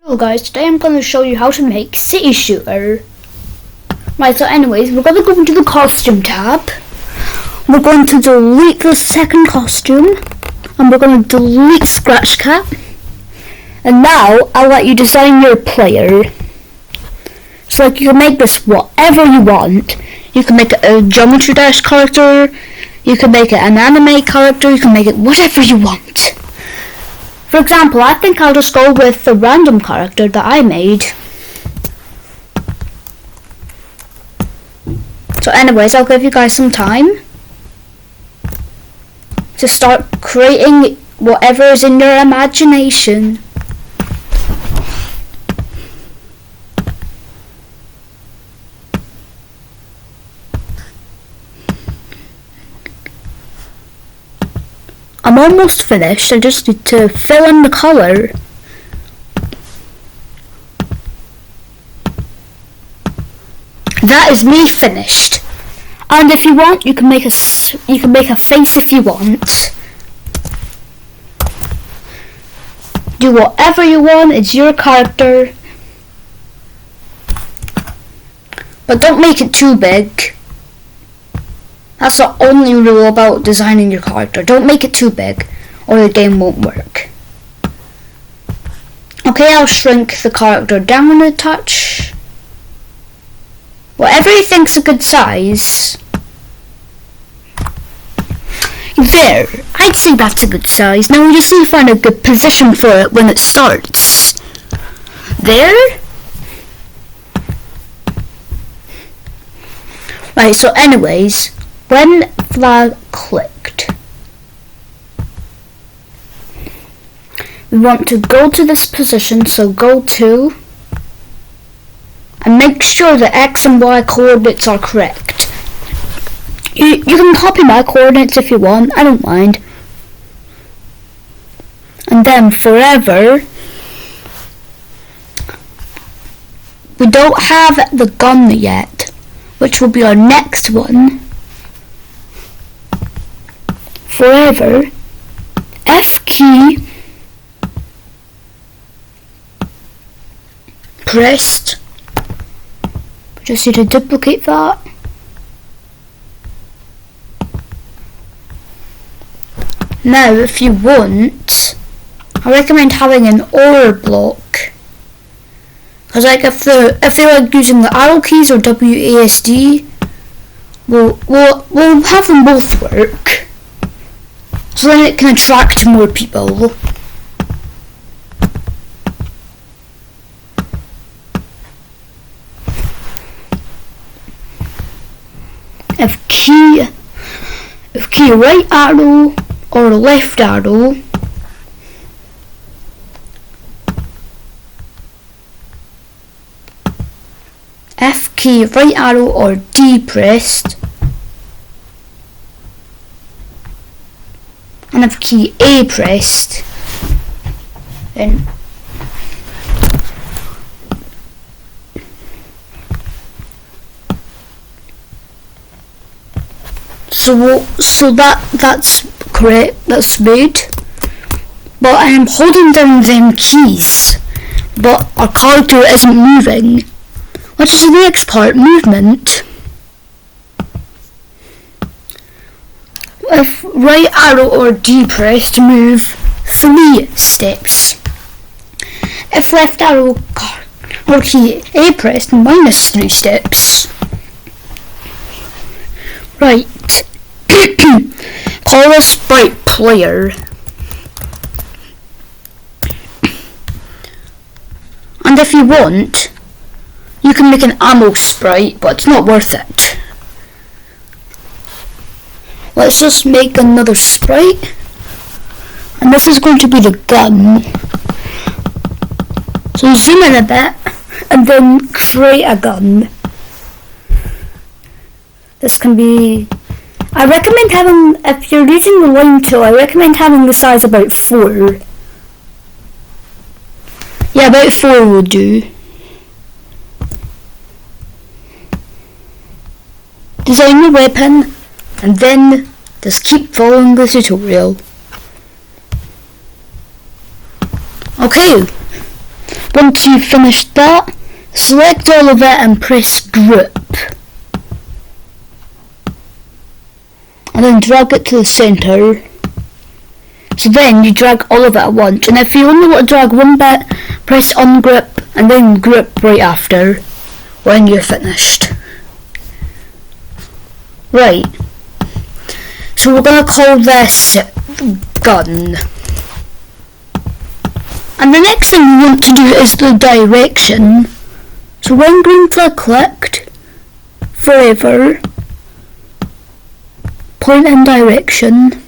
Hello guys, today I'm going to show you how to make City Shooter. Right, so anyways, we're going to go into the costume tab. We're going to delete the second costume. And we're going to delete Scratch Cap. And now, I'll let you design your player. So like, you can make this whatever you want. You can make it a Geometry Dash character. You can make it an anime character. You can make it whatever you want. For example, I think I'll just go with the random character that I made. So anyways, I'll give you guys some time to start creating whatever is in your imagination. I'm almost finished, I just need to fill in the colour. That is me finished. And if you want, you can make a face if you want. Do whatever you want, it's your character. But don't make it too big. That's the only rule about designing your character. Don't make it too big, or the game won't work. Okay, I'll shrink the character down a touch. Whatever you think's a good size. There, I'd say that's a good size. Now we just need to find a good position for it when it starts. There? Right, so anyways, when flag clicked, we want to go to this position, so go to, and make sure the X and Y coordinates are correct. You can copy my coordinates if you want, I don't mind. And then forever, we don't have the gun yet, which will be our next one. Forever, F key pressed. Just need to duplicate that. Now, if you want, I recommend having an OR block. Because like if they like using the arrow keys or WASD, we'll have them both work. So then it can attract more people. If key right arrow or left arrow, F key right arrow or D pressed, and if key A pressed, then so that's correct, that's made. But I am holding down them keys, but our character isn't moving, which is the next part, movement. If right arrow or D pressed to move 3 steps. If left arrow or key A pressed, -3 steps. Right. Call a sprite player. And if you want, you can make an ammo sprite, but it's not worth it. Let's just make another sprite. And this is going to be the gun. So zoom in a bit, and then create a gun. This can be, I recommend having, if you're using the line tool, I recommend having the size about 4. Yeah, about 4 will do. Design your weapon, and then just keep following the tutorial. Okay, Once you've finished that, select all of it and press group. And then drag it to the centre. So then you drag all of it at once. And if you only want to drag one bit, press ungroup and then group right after when you're finished. Right. So we're going to call this gun. And the next thing we want to do is the direction. So when green flag clicked, forever, point in direction.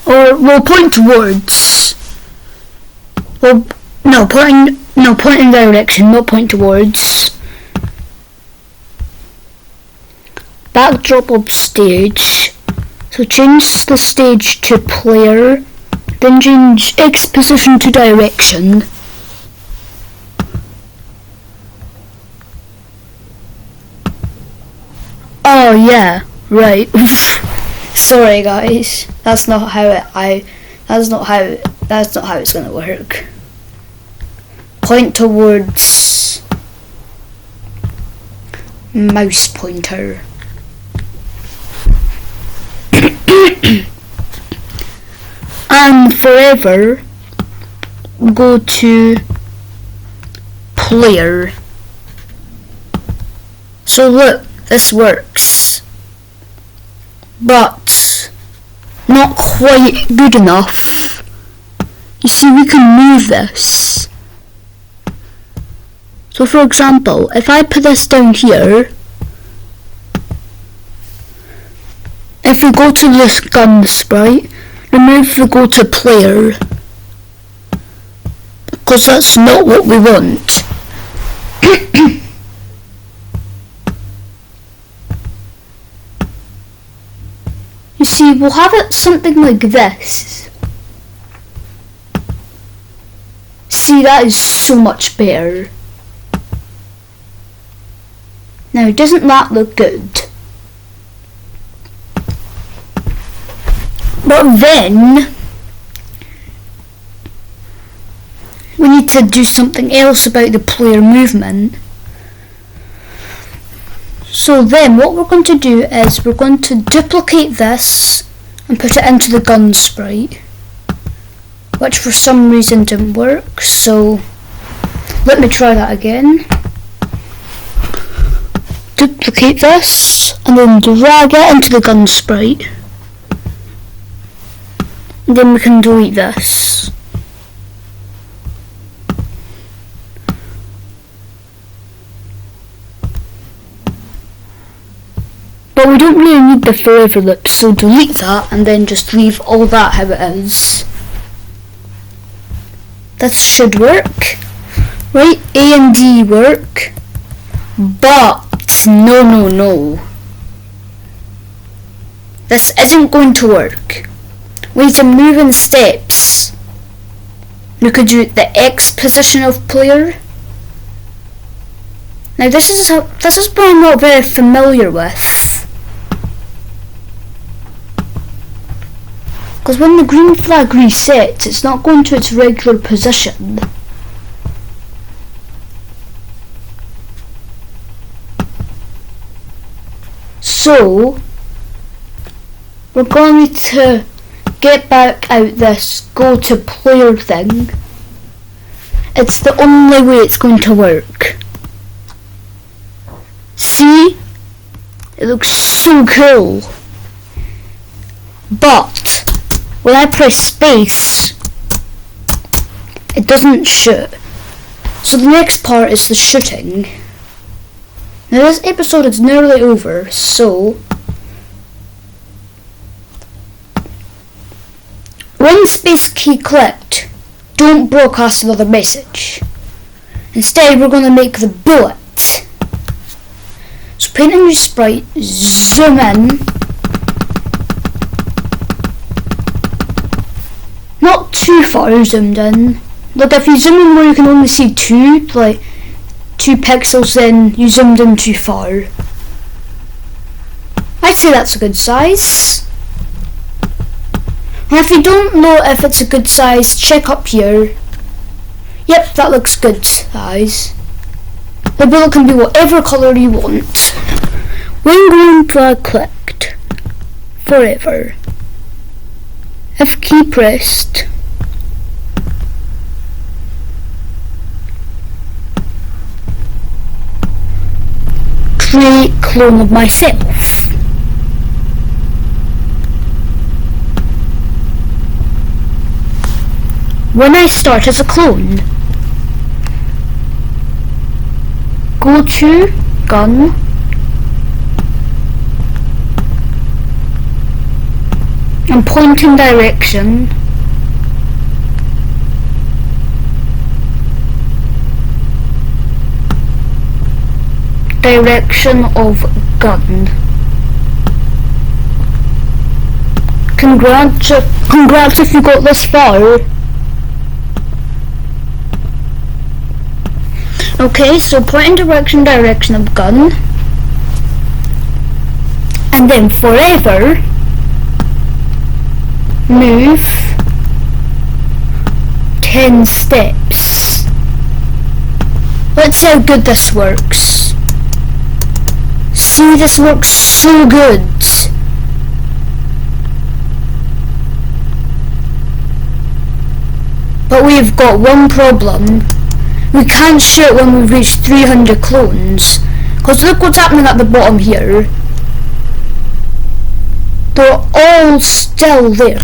Or we'll point towards. Well, no, point in direction, not point towards. Backdrop of stage. So change the stage to player, then change X position to direction. Oh yeah, right. Sorry guys, that's not how it's gonna work. Point towards mouse pointer. And forever go to player. So look, this works, but not quite good enough. You see, we can move this. So for example, if I put this down here, if we go to this gun sprite, remove the go to player, because that's not what we want. You see, we'll have it something like this. See, that is so much better. Now, doesn't that look good? But then, we need to do something else about the player movement. So then what we're going to do is we're going to duplicate this and put it into the gun sprite, which for some reason didn't work, so let me try that again. Duplicate this and then drag it into the gun sprite. And then we can delete this. But we don't really need the forever loop, so delete that and then just leave all that how it is. That should work. Right, A and D work. But no. This isn't going to work. We need to move in steps. We could do the X position of player. Now this is what I'm not very familiar with. Because when the green flag resets, it's not going to its regular position. So, we're going to get back out this go to player thing. It's the only way it's going to work. See? It looks so cool. But when I press space, it doesn't shoot. So the next part is the shooting. Now this episode is nearly over, so when space key clicked, don't broadcast another message. Instead we're going to make the bullet. So paint a new sprite, zoom in. Not too far zoomed in. Look, if you zoom in where you can only see two pixels, then you zoomed in too far. I'd say that's a good size. And if you don't know if it's a good size, check up here. Yep, that looks good size. The bullet can be whatever colour you want. When going drag clicked forever. If key pressed. Create clone of myself. When I start as a clone, go to gun, and pointing direction, direction of gun. Congrats if you got this far. Okay, so point in direction of gun, and then forever move 10 steps. Let's see how good this works. See, this works so good. But we've got one problem. We can't shoot when we've reached 300 clones. Because look what's happening at the bottom here. They're all still there.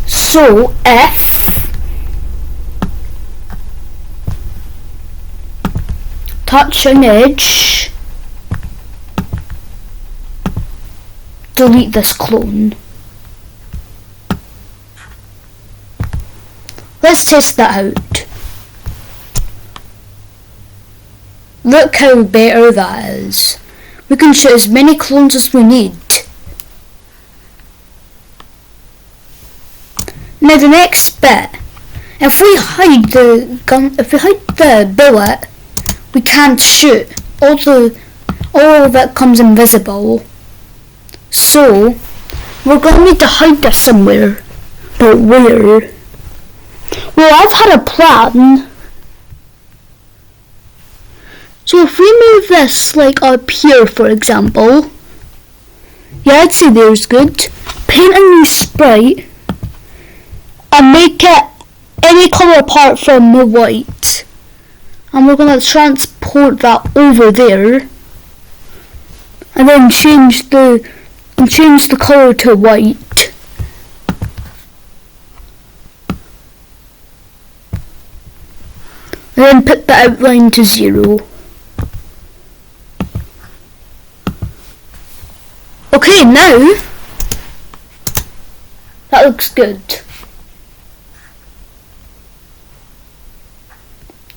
So if touch an edge, delete this clone. Let's test that out. Look how better that is. We can shoot as many clones as we need. Now the next bit, if we hide the bullet, we can't shoot. All of it comes invisible. So we're going to need to hide this somewhere. But where? Well, I've had a plan. So if we move this like up here, for example, yeah, I'd say there's good. Paint a new sprite and make it any colour apart from the white. And we're going to transport that over there, and then change the colour to white. And then put the outline to 0. Okay, now that looks good.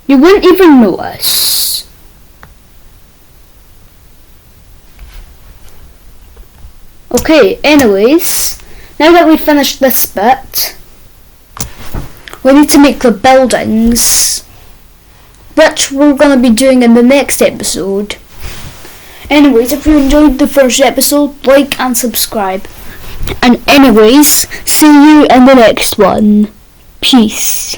You wouldn't even notice. Okay, anyways, now that we've finished this bit, we need to make the buildings, which we're going to be doing in the next episode. Anyways, if you enjoyed the first episode, like and subscribe. And anyways, see you in the next one. Peace.